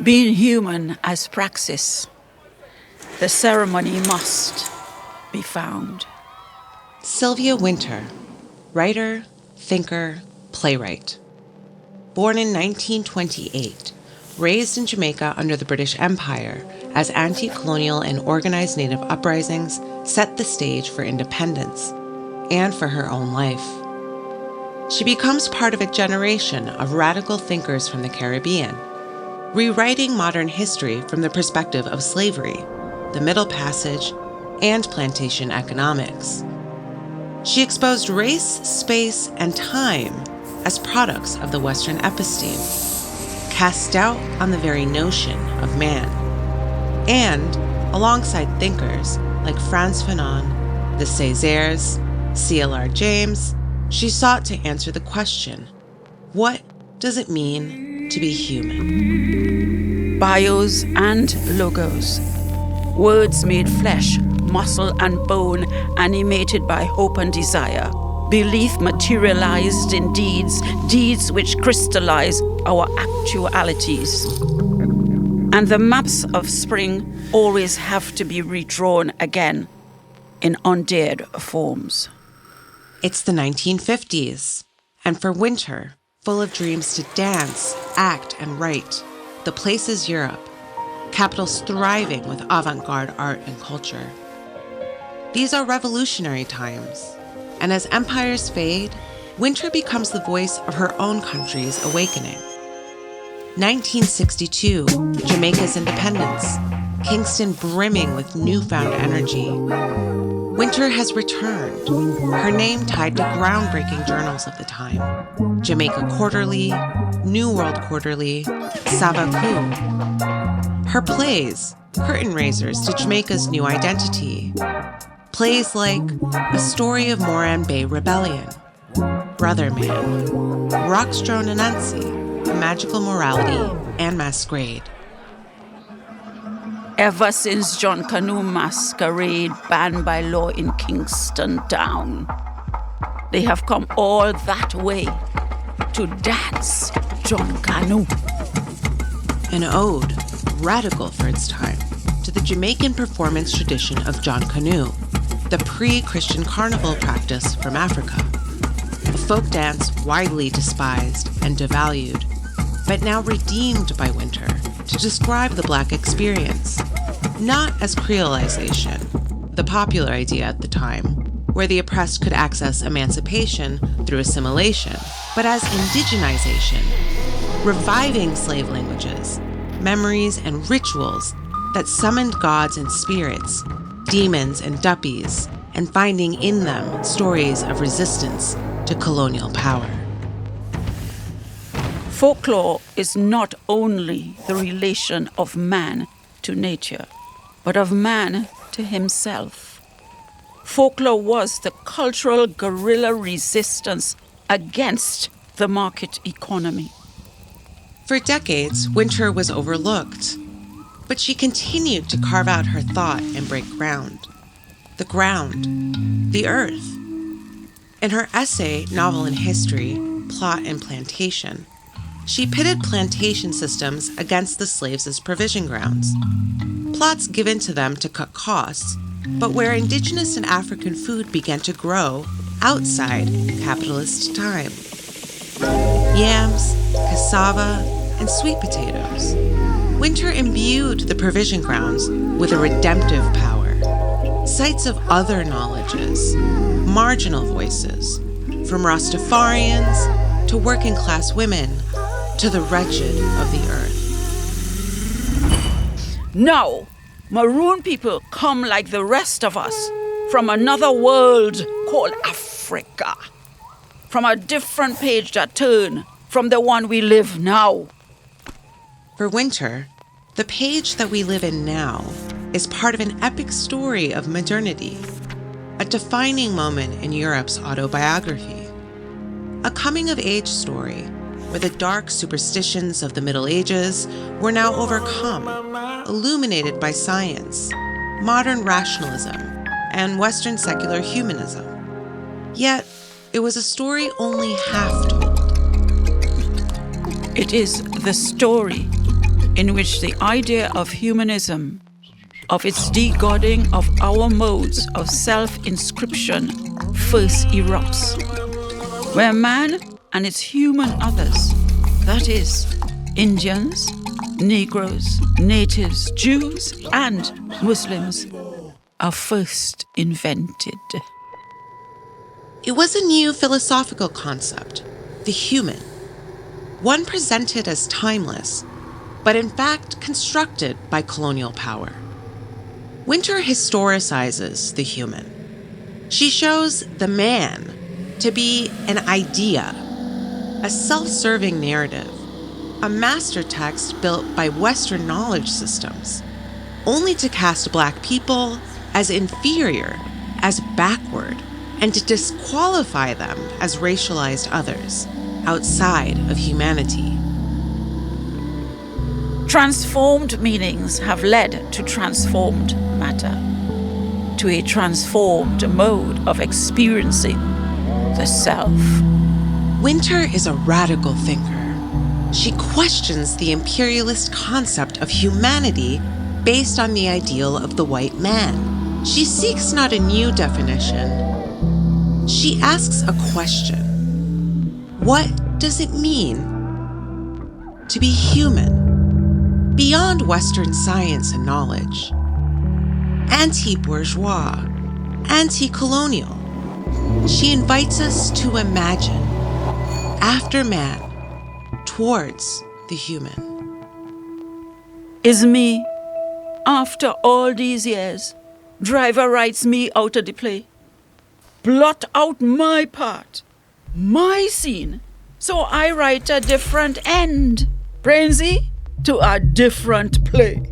Being human as praxis, the ceremony must be found. Sylvia Wynter, writer, thinker, playwright. Born in 1928, raised in Jamaica under the British Empire as anti-colonial and organized Native uprisings set the stage for independence and for her own life. She becomes part of a generation of radical thinkers from the Caribbean, rewriting modern history from the perspective of slavery, the Middle Passage, and plantation economics. She exposed race, space, and time as products of the Western episteme, cast doubt on the very notion of man, and, alongside thinkers like Frantz Fanon, the Césaires, C.L.R. James, she sought to answer the question, what does it mean to be human? Bios and logos, words made flesh, muscle and bone, animated by hope and desire. Belief materialized in deeds, deeds which crystallize our actualities. And the maps of spring always have to be redrawn again in undared forms. It's the 1950s, and for Wynter, full of dreams to dance, act, and write, the place is Europe, capitals thriving with avant-garde art and culture. These are revolutionary times, and as empires fade, Wynter becomes the voice of her own country's awakening. 1962, Jamaica's independence, Kingston brimming with newfound energy. Wynter has returned, her name tied to groundbreaking journals of the time. Jamaica Quarterly, New World Quarterly, Savaku. Her plays, curtain raisers to Jamaica's new identity. Plays like A Story of Moran Bay Rebellion, Brother Man, Rockstone Anansi, Magical Morality, and Masquerade. Ever since John Canoe Masquerade banned by law in Kingston Town, they have come all that way to dance John Canoe. An ode, radical for its time, to the Jamaican performance tradition of John Canoe, the pre-Christian carnival practice from Africa. A folk dance widely despised and devalued, but now redeemed by Wynter to describe the Black experience, not as creolization, the popular idea at the time, where the oppressed could access emancipation through assimilation, but as indigenization, reviving slave languages, memories, and rituals that summoned gods and spirits, demons and duppies, and finding in them stories of resistance to colonial power. Folklore is not only the relation of man to nature, but of man to himself. Folklore was the cultural guerrilla resistance against the market economy. For decades, Wynter was overlooked, but she continued to carve out her thought and break ground. The ground, the earth. In her essay, Novel and History, Plot and Plantation, she pitted plantation systems against the slaves as provision grounds. Plots given to them to cut costs, but where indigenous and African food began to grow outside capitalist time. Yams, cassava, and sweet potatoes. Wynter imbued the provision grounds with a redemptive power. Sites of other knowledges, marginal voices, from Rastafarians to working-class women, to the wretched of the earth. Now, maroon people come like the rest of us from another world called Africa, from a different page that turn from the one we live now. For Wynter, the page that we live in now is part of an epic story of modernity, a defining moment in Europe's autobiography, a coming-of-age story where the dark superstitions of the Middle Ages were now overcome, illuminated by science, modern rationalism, and Western secular humanism. Yet, it was a story only half told. It is the story in which the idea of humanism, of its de-godding of our modes of self-inscription, first erupts, where man and its human others, that is, Indians, Negroes, natives, Jews, and Muslims, are first invented. It was a new philosophical concept, the human, one presented as timeless, but in fact constructed by colonial power. Wynter historicizes the human. She shows the man to be an idea, a self-serving narrative, a master text built by Western knowledge systems, only to cast Black people as inferior, as backward, and to disqualify them as racialized others, outside of humanity. Transformed meanings have led to transformed matter, to a transformed mode of experiencing the self. Wynter is a radical thinker. She questions the imperialist concept of humanity based on the ideal of the white man. She seeks not a new definition. She asks a question. What does it mean to be human, beyond Western science and knowledge? Anti-bourgeois, anti-colonial. She invites us to imagine, after man, towards the human. Is me, after all these years, driver writes me out of the play. Blot out my part, my scene, so I write a different end, Brainsy, to a different play.